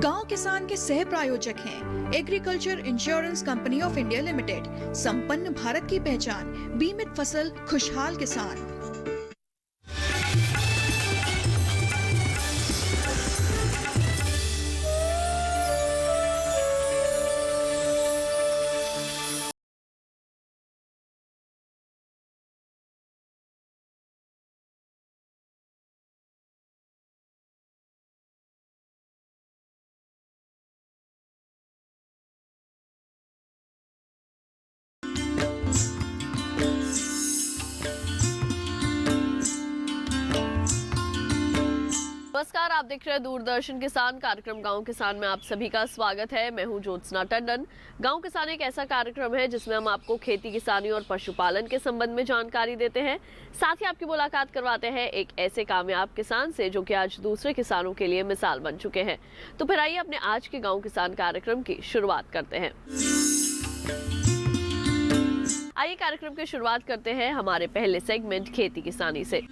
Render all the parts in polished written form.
गांव किसान के सह प्रायोजक हैं agriculture insurance company of India limited. संपन्न भारत की पहचान, बीमित फसल, खुशहाल किसान। नमस्कार, आप देख रहे हैं दूरदर्शन किसान कार्यक्रम गांव किसान में आप सभी का स्वागत है। मैं हूं ज्योत्सना टंडन। गांव किसान एक ऐसा कार्यक्रम है जिसमें हम आपको खेती किसानी और पशुपालन के संबंध में जानकारी देते हैं, साथ ही आपकी मुलाकात करवाते हैं एक ऐसे कामयाब किसान से जो कि आज दूसरे किसानों के लिए मिसाल बन चुके हैं। तो फिर आइए अपने आज के गाँव किसान कार्यक्रम की शुरुआत करते हैं। आइए कार्यक्रम की शुरुआत करते हैं हमारे पहले सेगमेंट खेती किसानी से।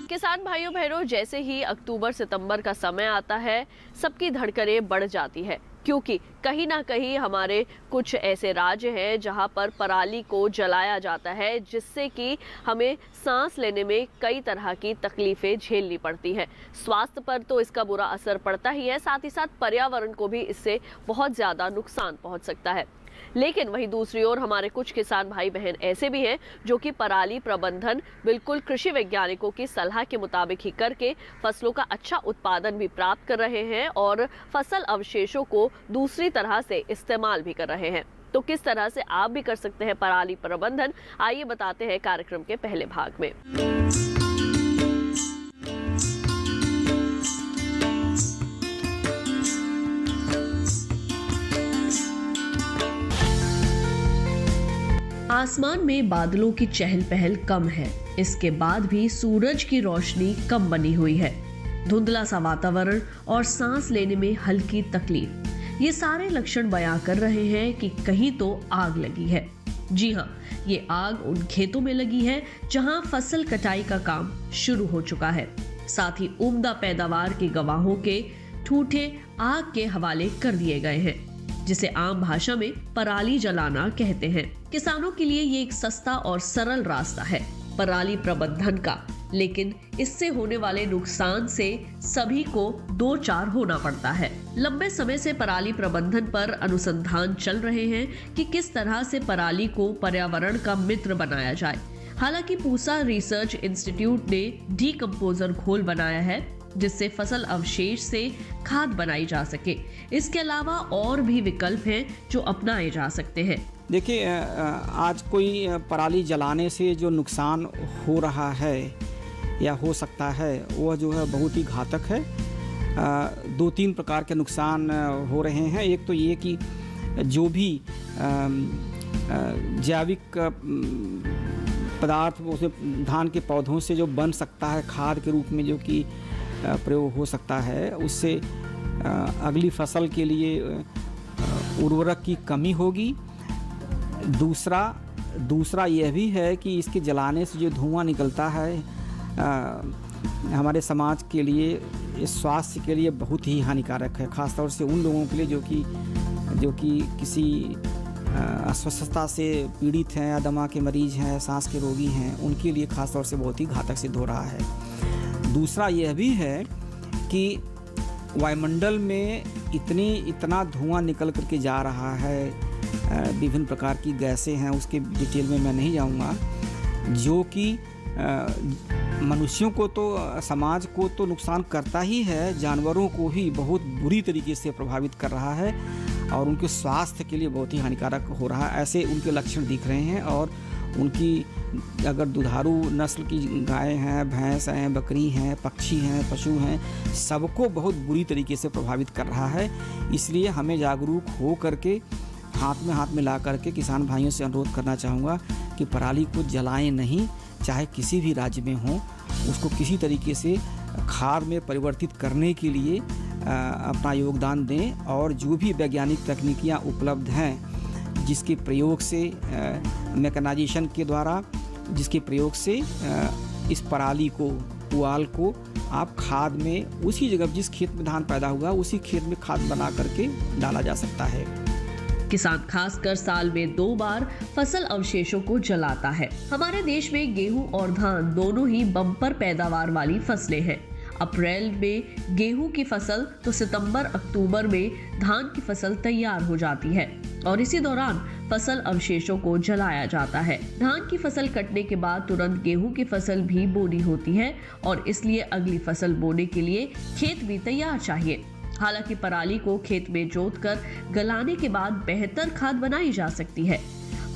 किसान भाइयों बहनों, जैसे ही अक्टूबर सितंबर का समय आता है सबकी धड़कनें बढ़ जाती है, क्योंकि कहीं ना कहीं हमारे कुछ ऐसे राज्य हैं जहां पर पराली को जलाया जाता है, जिससे कि हमें सांस लेने में कई तरह की तकलीफें झेलनी पड़ती है। स्वास्थ्य पर तो इसका बुरा असर पड़ता ही है, साथ ही साथ पर्यावरण को भी इससे बहुत ज़्यादा नुकसान पहुंच सकता है। लेकिन वहीं दूसरी ओर हमारे कुछ किसान भाई बहन ऐसे भी हैं जो कि पराली प्रबंधन बिल्कुल कृषि वैज्ञानिकों की सलाह के मुताबिक ही करके फसलों का अच्छा उत्पादन भी प्राप्त कर रहे हैं और फसल अवशेषों को दूसरी तरह से इस्तेमाल भी कर रहे हैं। तो किस तरह से आप भी कर सकते हैं पराली प्रबंधन, आइए बताते हैं कार्यक्रम के पहले भाग में। आसमान में बादलों की चहल पहल कम है, इसके बाद भी सूरज की रोशनी कम बनी हुई है। धुंधला सा वातावरण और सांस लेने में हल्की तकलीफ, ये सारे लक्षण बयां कर रहे हैं कि कहीं तो आग लगी है। जी हाँ, ये आग उन खेतों में लगी है जहां फसल कटाई का काम शुरू हो चुका है। साथ ही उम्दा पैदावार के गवाहों के ठूठे आग के हवाले कर दिए गए हैं, जिसे आम भाषा में पराली जलाना कहते हैं। किसानों के लिए ये एक सस्ता और सरल रास्ता है पराली प्रबंधन का, लेकिन इससे होने वाले नुकसान से सभी को दो चार होना पड़ता है। लंबे समय से पराली प्रबंधन पर अनुसंधान चल रहे हैं कि किस तरह से पराली को पर्यावरण का मित्र बनाया जाए। हालांकि पूसा रिसर्च इंस्टीट्यूट ने डीकंपोजर घोल बनाया है जिससे फसल अवशेष से खाद बनाई जा सके। इसके अलावा और भी विकल्प हैं जो अपनाए जा सकते हैं। देखिए, आज कोई पराली जलाने से जो नुकसान हो रहा है या हो सकता है वह जो है बहुत ही घातक है। दो तीन प्रकार के नुकसान हो रहे हैं। एक तो ये कि जो भी जैविक पदार्थ उसमें धान के पौधों से जो बन सकता है खाद के रूप में, जो कि प्रयोग हो सकता है, उससे अगली फसल के लिए उर्वरक की कमी होगी। दूसरा यह भी है कि इसके जलाने से जो धुआं निकलता है हमारे समाज के लिए, स्वास्थ्य के लिए बहुत ही हानिकारक है, ख़ासतौर से उन लोगों के लिए जो कि किसी अस्वस्थता से पीड़ित हैं या दमा के मरीज हैं, सांस के रोगी हैं, उनके लिए ख़ासतौर से बहुत ही घातक सिद्ध हो रहा है। दूसरा यह भी है कि वायुमंडल में इतना धुआं निकल करके जा रहा है, विभिन्न प्रकार की गैसें हैं, उसके डिटेल में मैं नहीं जाऊंगा, जो कि मनुष्यों को तो, समाज को तो नुकसान करता ही है, जानवरों को ही बहुत बुरी तरीके से प्रभावित कर रहा है और उनके स्वास्थ्य के लिए बहुत ही हानिकारक हो रहा है। ऐसे उनके लक्षण दिख रहे हैं। और उनकी अगर दुधारू नस्ल की गाय हैं, भैंस हैं, बकरी हैं, पक्षी हैं, पशु हैं, सबको बहुत बुरी तरीके से प्रभावित कर रहा है। इसलिए हमें जागरूक हो करके हाथ में ला करके किसान भाइयों से अनुरोध करना चाहूँगा कि पराली को जलाएं नहीं, चाहे किसी भी राज्य में हो, उसको किसी तरीके से खाद में परिवर्तित करने के लिए अपना योगदान दें। और जो भी वैज्ञानिक तकनीकियाँ उपलब्ध हैं, जिसके प्रयोग से मैकेनाइजेशन के द्वारा, जिसके प्रयोग से इस पराली को पुआल को आप खाद में उसी जगह जिस खेत में धान पैदा हुआ उसी खेत में खाद बना करके डाला जा सकता है। किसान खासकर साल में 2 बार फसल अवशेषों को जलाता है। हमारे देश में गेहूं और धान दोनों ही बम्पर पैदावार वाली फसलें हैं। अप्रैल में गेहूं की फसल तो सितंबर अक्टूबर में धान की फसल तैयार हो जाती है और इसी दौरान फसल अवशेषों को जलाया जाता है। धान की फसल कटने के बाद तुरंत गेहूं की फसल भी बोनी होती है और इसलिए अगली फसल बोने के लिए खेत भी तैयार चाहिए। हालांकि पराली को खेत में जोतकर गलाने के बाद बेहतर खाद बनाई जा सकती है।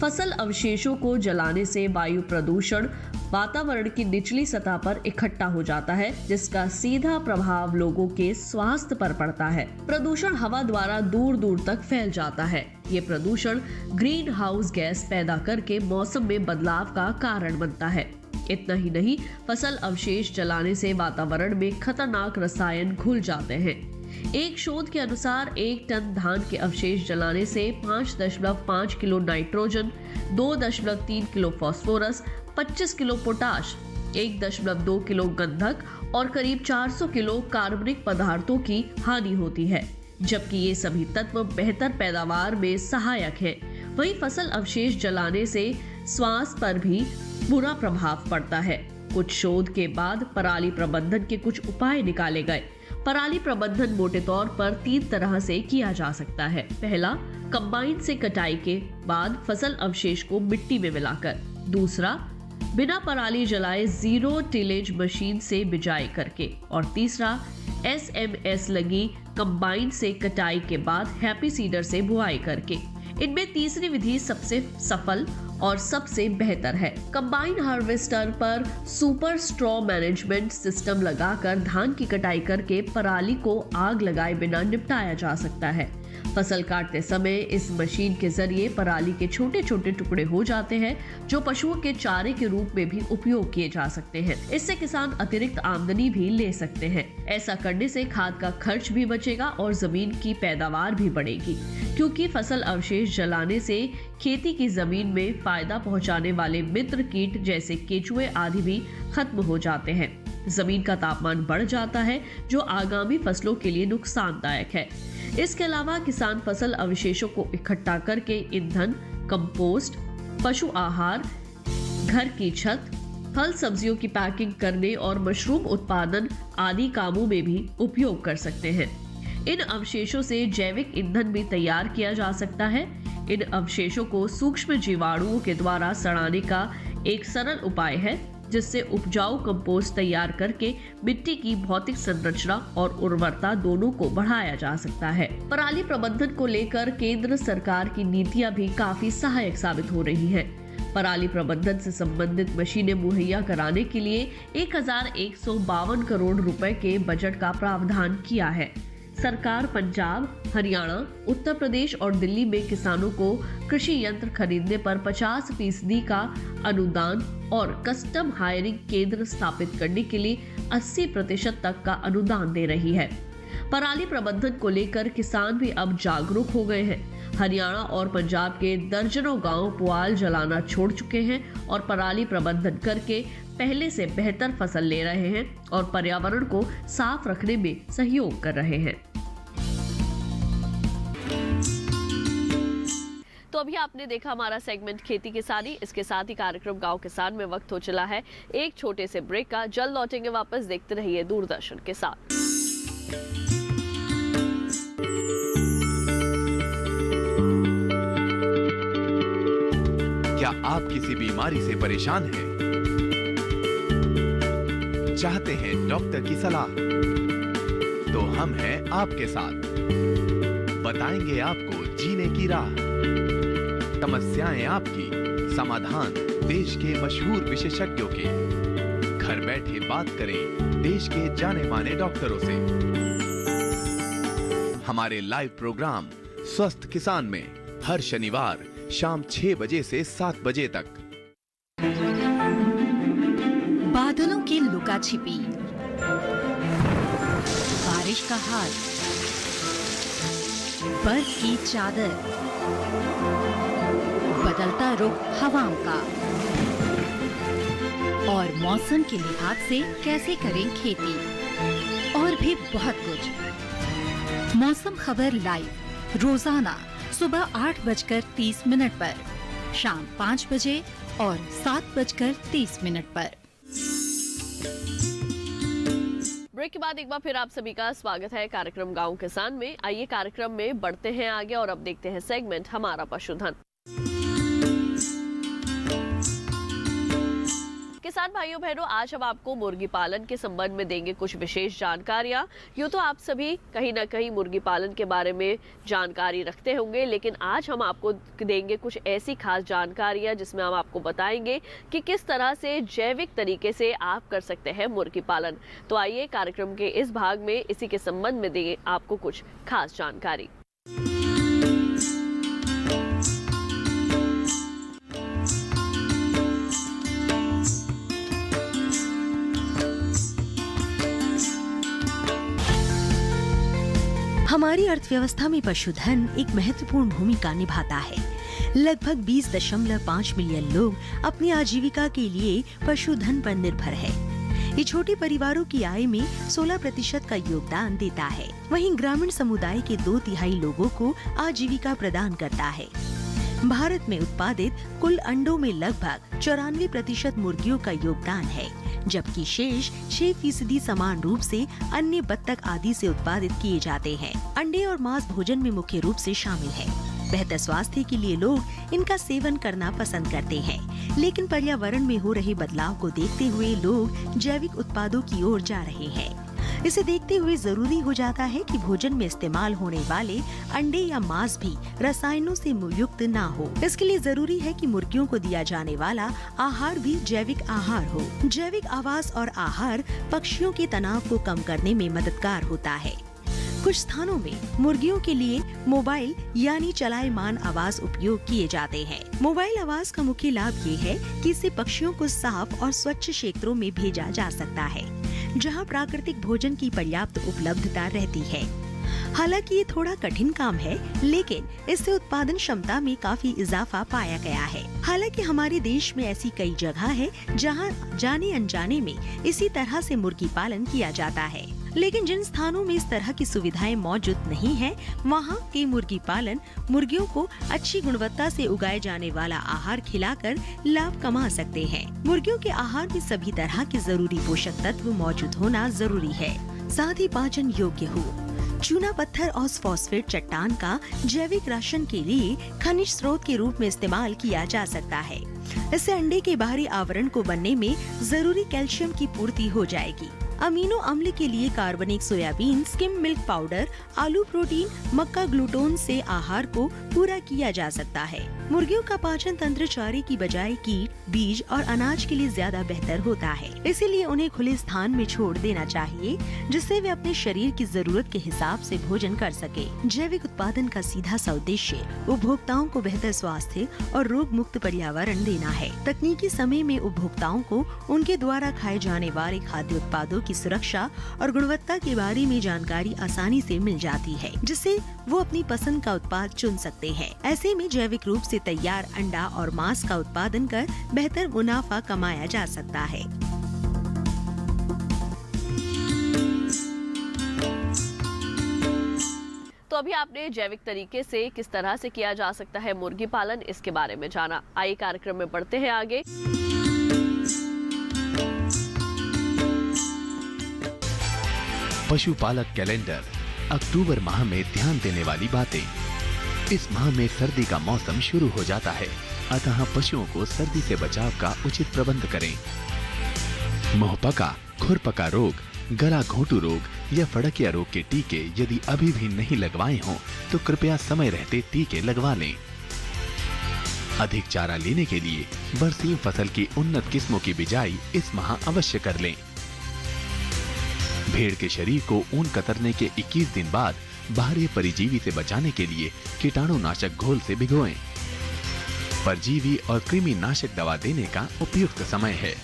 फसल अवशेषों को जलाने से वायु प्रदूषण वातावरण की निचली सतह पर इकट्ठा हो जाता है, जिसका सीधा प्रभाव लोगों के स्वास्थ्य पर पड़ता है। प्रदूषण हवा द्वारा दूर दूर तक फैल जाता है। ये प्रदूषण ग्रीन हाउस गैस पैदा करके मौसम में बदलाव का कारण बनता है। इतना ही नहीं, फसल अवशेष जलाने से वातावरण में खतरनाक रसायन घुल जाते हैं। एक शोध के अनुसार 1 टन धान के अवशेष जलाने से 5.5 kilo nitrogen, 2.3 kilo phosphorus, 25 kilo potash, 1.2 kilo गंधक और करीब 400 किलो कार्बनिक पदार्थों की हानि होती है, जबकि ये सभी तत्व बेहतर पैदावार में सहायक हैं। वहीं फसल अवशेष जलाने से स्वास्थ्य पर भी बुरा प्रभाव पड़ता है। कुछ शोध के बाद पराली प्रबंधन के कुछ उपाय निकाले गए। पराली प्रबंधन मोटे तौर पर 3 तरह से किया जा सकता है। पहला, कंबाइन से कटाई के बाद फसल अवशेष को मिट्टी में मिलाकर। दूसरा, बिना पराली जलाए जीरो टिलेज मशीन से बिजाई करके। और तीसरा, SMS लगी कंबाइन से कटाई के बाद हैप्पी सीडर से बुआई करके। इनमें तीसरी विधि सबसे सफल और सबसे बेहतर है। कंबाइन हार्वेस्टर पर सुपर स्ट्रॉ मैनेजमेंट सिस्टम लगाकर धान की कटाई करके पराली को आग लगाए बिना निपटाया जा सकता है। फसल काटते समय इस मशीन के जरिए पराली के छोटे छोटे टुकड़े हो जाते हैं, जो पशुओं के चारे के रूप में भी उपयोग किए जा सकते हैं। इससे किसान अतिरिक्त आमदनी भी ले सकते हैं। ऐसा करने से खाद का खर्च भी बचेगा और जमीन की पैदावार भी बढ़ेगी, क्योंकि फसल अवशेष जलाने से खेती की जमीन में फायदा पहुंचाने वाले मित्र कीट जैसे केचुए आदि भी खत्म हो जाते हैं। जमीन का तापमान बढ़ जाता है, जो आगामी फसलों के लिए नुकसानदायक है। इसके अलावा किसान फसल अवशेषों को इकट्ठा करके ईंधन, कंपोस्ट, पशु आहार, घर की छत, फल सब्जियों की पैकिंग करने और मशरूम उत्पादन आदि कामों में भी उपयोग कर सकते हैं। इन अवशेषों से जैविक ईंधन भी तैयार किया जा सकता है। इन अवशेषों को सूक्ष्म जीवाणुओं के द्वारा सड़ाने का एक सरल उपाय है, जिससे उपजाऊ कंपोस्ट तैयार करके मिट्टी की भौतिक संरचना और उर्वरता दोनों को बढ़ाया जा सकता है। पराली प्रबंधन को लेकर केंद्र सरकार की नीतियां भी काफी सहायक साबित हो रही हैं। पराली प्रबंधन से संबंधित मशीनें मुहैया कराने के लिए 1152 करोड़ रुपए के बजट का प्रावधान किया है। सरकार पंजाब, हरियाणा, उत्तर प्रदेश और दिल्ली में किसानों को कृषि यंत्र खरीदने पर 50% का अनुदान और कस्टम हायरिंग केंद्र स्थापित करने के लिए 80% तक का अनुदान दे रही है। पराली प्रबंधन को लेकर किसान भी अब जागरूक हो गए हैं। हरियाणा और पंजाब के दर्जनों गांव पुआल जलाना छोड़ चुके हैं और पराली प्रबंधन करके पहले से बेहतर फसल ले रहे हैं और पर्यावरण को साफ रखने में सहयोग कर रहे हैं। तो अभी आपने देखा हमारा सेगमेंट खेती किसानी। इसके साथ ही कार्यक्रम गांव किसान में वक्त हो चला है एक छोटे से ब्रेक का। जल्द लौटेंगे वापस। देखते रहिए दूरदर्शन के साथ। क्या आप किसी बीमारी से परेशान हैं? चाहते हैं डॉक्टर की सलाह? तो हम हैं आपके साथ। बताएंगे आपको जीने की राह। समस्याएं आपकी, समाधान देश के मशहूर विशेषज्ञों के। घर बैठे बात करें देश के जाने माने डॉक्टरों से। हमारे लाइव प्रोग्राम स्वस्थ किसान में हर शनिवार शाम 6 बजे से 7 बजे तक। बादलों की लुका छिपी, बारिश का हाल, बर्फ की चादर, बदलता रुख हवाओं का। और मौसम के लिहाज से कैसे करें खेती और भी बहुत कुछ। मौसम खबर लाइव रोजाना सुबह 8:30 पर, शाम 5 बजे और 7:30 पर। ब्रेक के बाद एक बार फिर आप सभी का स्वागत है कार्यक्रम गांव किसान में। आइए कार्यक्रम में बढ़ते हैं आगे और अब देखते हैं सेगमेंट हमारा पशुधन। किसान भाइयों बहनों, आज हम आपको मुर्गी पालन के संबंध में देंगे कुछ विशेष जानकारियां। यूँ तो आप सभी कहीं ना कहीं मुर्गी पालन के बारे में जानकारी रखते होंगे, लेकिन आज हम आपको देंगे कुछ ऐसी खास जानकारियां जिसमें हम आपको बताएंगे कि किस तरह से जैविक तरीके से आप कर सकते हैं मुर्गी पालन। तो आइए कार्यक्रम के इस भाग में इसी के संबंध में देंगे आपको कुछ खास जानकारी। हमारी अर्थव्यवस्था में पशुधन एक महत्वपूर्ण भूमिका निभाता है। लगभग 20.5 मिलियन लोग अपनी आजीविका के लिए पशुधन पर निर्भर है। ये छोटे परिवारों की आय में 16% का योगदान देता है। वहीं ग्रामीण समुदाय के 2/3 लोगों को आजीविका प्रदान करता है। भारत में उत्पादित कुल अंडों में लगभग 94% मुर्गियों का योगदान है, जबकि शेष 6% समान रूप से अन्य बत्तख आदि से उत्पादित किए जाते हैं। अंडे और मांस भोजन में मुख्य रूप से शामिल है। बेहतर स्वास्थ्य के लिए लोग इनका सेवन करना पसंद करते हैं, लेकिन पर्यावरण में हो रहे बदलाव को देखते हुए लोग जैविक उत्पादों की ओर जा रहे हैं। इसे देखते हुए जरूरी हो जाता है कि भोजन में इस्तेमाल होने वाले अंडे या मांस भी रसायनों से युक्त ना हो। इसके लिए जरूरी है कि मुर्गियों को दिया जाने वाला आहार भी जैविक आहार हो। जैविक आवास और आहार पक्षियों के तनाव को कम करने में मददगार होता है। कुछ स्थानों में मुर्गियों के लिए मोबाइल यानी चलायमान आवास उपयोग किए जाते हैं। मोबाइल आवास का मुख्य लाभ ये है कि इससे पक्षियों को साफ और स्वच्छ क्षेत्रों में भेजा जा सकता है, जहां प्राकृतिक भोजन की पर्याप्त उपलब्धता रहती है। हालांकि ये थोड़ा कठिन काम है, लेकिन इससे उत्पादन क्षमता में काफी इजाफा पाया गया है। हालांकि हमारे देश में ऐसी कई जगह है जहां जाने अनजाने में इसी तरह से मुर्गी पालन किया जाता है, लेकिन जिन स्थानों में इस तरह की सुविधाएं मौजूद नहीं है, वहां के मुर्गी पालन मुर्गियों को अच्छी गुणवत्ता से उगाए जाने वाला आहार खिलाकर लाभ कमा सकते हैं। मुर्गियों के आहार में सभी तरह के जरूरी पोषक तत्व मौजूद होना जरूरी है, साथ ही पाचन योग्य हो। चूना पत्थर और फॉस्फेट चट्टान का जैविक राशन के लिए खनिज स्रोत के रूप में इस्तेमाल किया जा सकता है। इससे अंडे के बाहरी आवरण को बनने में जरूरी कैल्शियम की पूर्ति हो जाएगी। अमीनो अम्ल के लिए कार्बनिक सोयाबीन, स्किम मिल्क पाउडर, आलू प्रोटीन, मक्का ग्लूटोन से आहार को पूरा किया जा सकता है। मुर्गियों का पाचन तंत्र चारे की बजाय कीट, बीज और अनाज के लिए ज्यादा बेहतर होता है, इसीलिए उन्हें खुले स्थान में छोड़ देना चाहिए, जिससे वे अपने शरीर की जरूरत के हिसाब से भोजन कर सके। जैविक उत्पादन का सीधा सा उद्देश्य उपभोक्ताओं को बेहतर स्वास्थ्य और रोग मुक्त पर्यावरण देना है। तकनीकी समय में उपभोक्ताओं को उनके द्वारा खाए जाने वाले खाद्य उत्पादों की सुरक्षा और गुणवत्ता के बारे में जानकारी आसानी से मिल जाती है, जिससे वो अपनी पसंद का उत्पाद चुन सकते हैं। ऐसे में जैविक रूप से तैयार अंडा और मांस का उत्पादन कर बेहतर मुनाफा कमाया जा सकता है। तो अभी आपने जैविक तरीके से किस तरह से किया जा सकता है मुर्गी पालन, इसके बारे में जाना। आइए कार्यक्रम में बढ़ते हैं आगे। पशुपालक कैलेंडर अक्टूबर माह में ध्यान देने वाली बातें। इस माह में सर्दी का मौसम शुरू हो जाता है, अतः पशुओं को सर्दी से बचाव का उचित प्रबंध करें। मुंहपका, खुरपका रोग, गला घोंटू रोग या फड़किया रोग के टीके यदि अभी भी नहीं लगवाए हों तो कृपया समय रहते टीके लगवा लें। अधिक चारा लेने के लिए बरसीम फसल की उन्नत किस्मों की बिजाई इस माह अवश्य कर लें। भेड़ के शरीर को ऊन कतरने के 21 दिन बाद बाहरी परजीवी से बचाने के लिए कीटाणुनाशक घोल से भिगोएं। परजीवी और कृमि नाशक दवा देने का उपयुक्त समय है।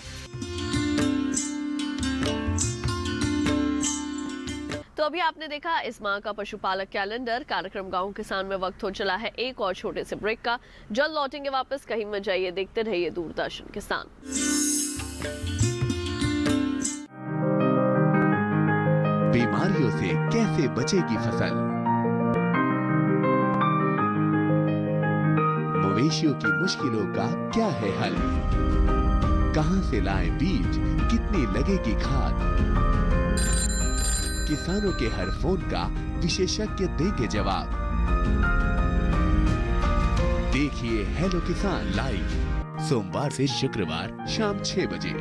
तो अभी आपने देखा इस माह का पशुपालक कैलेंडर। कार्यक्रम गांव किसान में वक्त हो चला है एक और छोटे से ब्रेक का। जल्द लौटेंगे वापस, कहीं मत जाइए, देखते रहिए दूरदर्शन किसान। बीमारियों से कैसे बचेगी फसल, मवेशियों की मुश्किलों का क्या है हल, कहां से लाएं बीज, कितनी लगेगी खाद, किसानों के हर फोन का विशेषज्ञ देंगे जवाब। देखिए हेलो किसान लाइव सोमवार से शुक्रवार शाम 6 बजे।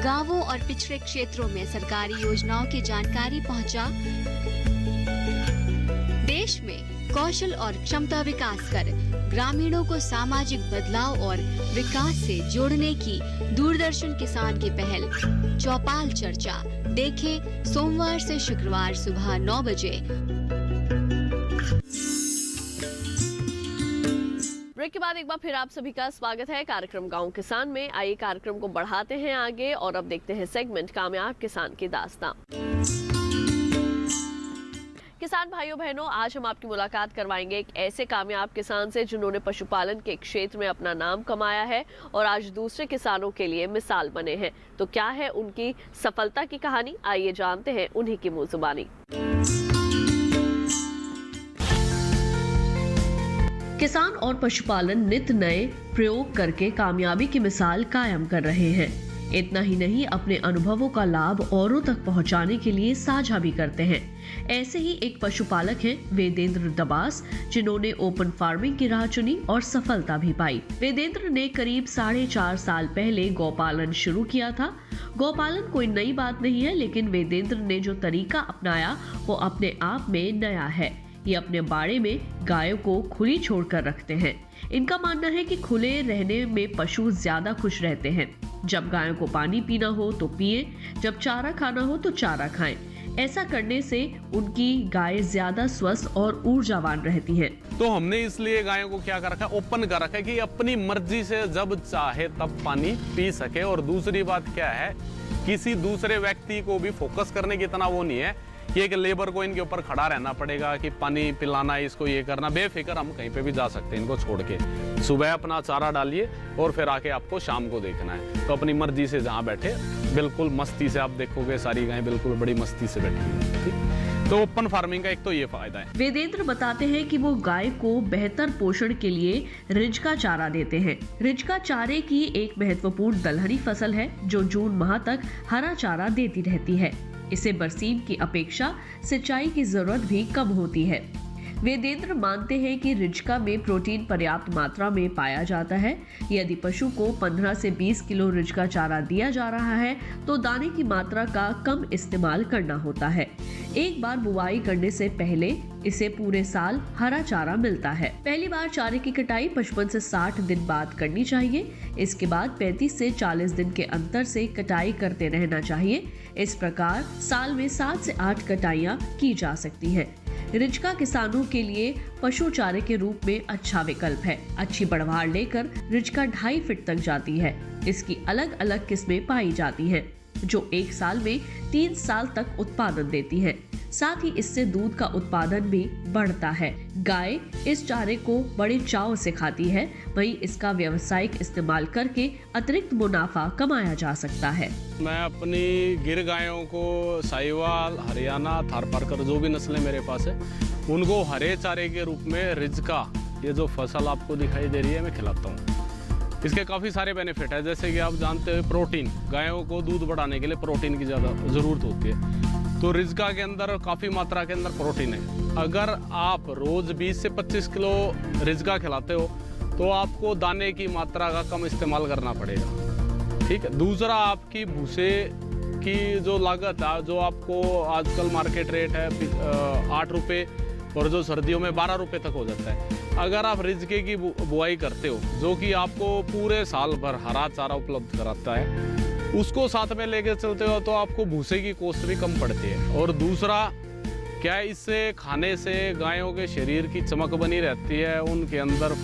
गांवों और पिछड़े क्षेत्रों में सरकारी योजनाओं की जानकारी पहुंचा। देश में कौशल और क्षमता विकास कर ग्रामीणों को सामाजिक बदलाव और विकास से जोड़ने की दूरदर्शन किसान की पहल चौपाल चर्चा देखें सोमवार से शुक्रवार सुबह 9 बजे। ब्रेक के बाद एक बार फिर आप सभी का स्वागत है कार्यक्रम गांव किसान में। आइए कार्यक्रम को बढ़ाते हैं आगे और अब देखते हैं सेगमेंट कामयाब किसान की दास्तां। किसान भाइयों बहनों, आज हम आपकी मुलाकात करवाएंगे एक ऐसे कामयाब किसान से जिन्होंने पशुपालन के क्षेत्र में अपना नाम कमाया है और आज दूसरे किसानों के लिए मिसाल बने हैं। तो क्या है उनकी सफलता की कहानी, आइए जानते हैं उन्हीं की मुंह जुबानी। किसान और पशुपालन नित नए प्रयोग करके कामयाबी की मिसाल कायम कर रहे हैं। इतना ही नहीं, अपने अनुभवों का लाभ औरों तक पहुंचाने के लिए साझा भी करते हैं। ऐसे ही एक पशुपालक हैं वेदेंद्र दबास, जिन्होंने ओपन फार्मिंग की राह चुनी और सफलता भी पाई। वेदेंद्र ने करीब 4.5 साल पहले गौपालन शुरू किया था। गौपालन कोई नई बात नहीं है, लेकिन वेदेंद्र ने जो तरीका अपनाया वो अपने आप में नया है। ये अपने बाड़े में गायों को खुली छोड़कर रखते हैं। इनका मानना है कि खुले रहने में पशु ज्यादा खुश रहते हैं। जब गायों को पानी पीना हो तो पिए, जब चारा खाना हो तो चारा खाएं। ऐसा करने से उनकी गायें ज्यादा स्वस्थ और ऊर्जावान रहती हैं। तो हमने इसलिए गायों को क्या कर रखा है, ओपन कर रखा है कि अपनी मर्जी से जब चाहे तब पानी पी सके। और दूसरी बात क्या है, किसी दूसरे व्यक्ति को भी फोकस करने की इतना वो नहीं है कि एक लेबर को इनके ऊपर खड़ा रहना पड़ेगा कि पानी पिलाना, इसको ये करना। बेफिक्र हम कहीं पे भी जा सकते हैं इनको छोड़ के। सुबह अपना चारा डालिए और फिर आके आपको शाम को देखना है। तो अपनी मर्जी से जहाँ बैठे बिल्कुल मस्ती से आप देखोगे सारी गायें बिल्कुल बड़ी मस्ती से बैठी हैं। ठीक, तो ओपन फार्मिंग का एक तो ये फायदा है। वेदेंद्र बताते हैं कि वो गाय को बेहतर पोषण के लिए रिजका चारा देते हैं। रिजका चारे की एक महत्वपूर्ण दलहनी फसल है जो जून माह तक हरा चारा देती रहती है। इसे बरसीम की अपेक्षा सिंचाई की जरूरत भी कम होती है। वेदेंद्र मानते हैं कि रिजका में प्रोटीन पर्याप्त मात्रा में पाया जाता है। यदि पशु को 15 से 20 किलो रिजका चारा दिया जा रहा है तो दाने की मात्रा का कम इस्तेमाल करना होता है। एक बार बुआई करने से पहले इसे पूरे साल हरा चारा मिलता है। पहली बार चारे की कटाई 55 से 60 दिन बाद करनी चाहिए। इसके बाद 35 से 40 दिन के अंतर से कटाई करते रहना चाहिए। इस प्रकार साल में 7 से 8 कटाइयाँ की जा सकती है। रिजका किसानों के लिए पशु चारे के रूप में अच्छा विकल्प है। अच्छी बढ़वाड़ लेकर रिजका 2.5 फीट तक जाती है। इसकी अलग अलग किस्में पाई जाती हैं, जो एक साल में 3 साल तक उत्पादन देती है। साथ ही इससे दूध का उत्पादन भी बढ़ता है। गाय इस चारे को बड़े चाव से खाती है, वहीं इसका व्यावसायिक इस्तेमाल करके अतिरिक्त मुनाफा कमाया जा सकता है। मैं अपनी गिर गायों को साहिवाल, हरियाणा, थारपारकर जो भी नस्लें मेरे पास है उनको हरे चारे के रूप में रिजका, ये जो फसल आपको दिखाई दे रही है, मैं खिलाता हूँ। इसके काफ़ी सारे बेनिफिट है। जैसे कि आप जानते हो प्रोटीन, गायों को दूध बढ़ाने के लिए प्रोटीन की ज़्यादा ज़रूरत होती है। तो रिजका के अंदर काफ़ी मात्रा के अंदर प्रोटीन है। अगर आप रोज़ 20 से 25 किलो रिजका खिलाते हो तो आपको दाने की मात्रा का कम इस्तेमाल करना पड़ेगा। ठीक है। दूसरा, आपकी भूसे की जो लागत है, जो आपको आजकल मार्केट रेट है 8 रुपये और जो सर्दियों में 12 रुपये तक हो जाता है। अगर आप रिजके की बुआई करते हो जो कि आपको पूरे साल भर हरा चारा उपलब्ध कराता है, उसको साथ में लेके चलते हो तो आपको भूसे की कॉस्ट भी कम पड़ती है। और दूसरा क्या, इससे खाने से गायों के शरीर की चमक बनी रहती है, उनके अंदर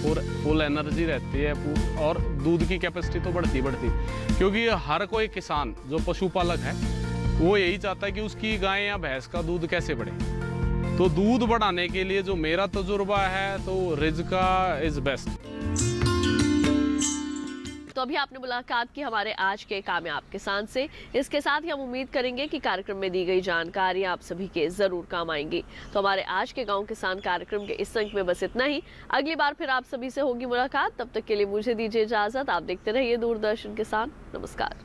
फुल एनर्जी रहती है और दूध की कैपेसिटी तो बढ़ती क्योंकि हर कोई किसान जो पशुपालक है वो यही चाहता है कि उसकी गाय या भैंस का दूध कैसे बढ़े। तो दूध बढ़ाने के लिए जो मेरा तजुर्बा है तो रिज्का इज बेस्ट। तो अभी आपने मुलाकात की हमारे आज के कामयाब किसान से। इसके साथ ही हम उम्मीद करेंगे कि कार्यक्रम में दी गई जानकारी आप सभी के जरूर काम आएंगी। तो हमारे आज के गांव किसान कार्यक्रम के इस अंक में बस इतना ही। अगली बार फिर आप सभी से होगी मुलाकात। तब तक के लिए मुझे दीजिए इजाजत। आप देखते रहिए दूरदर्शन किसान। नमस्कार।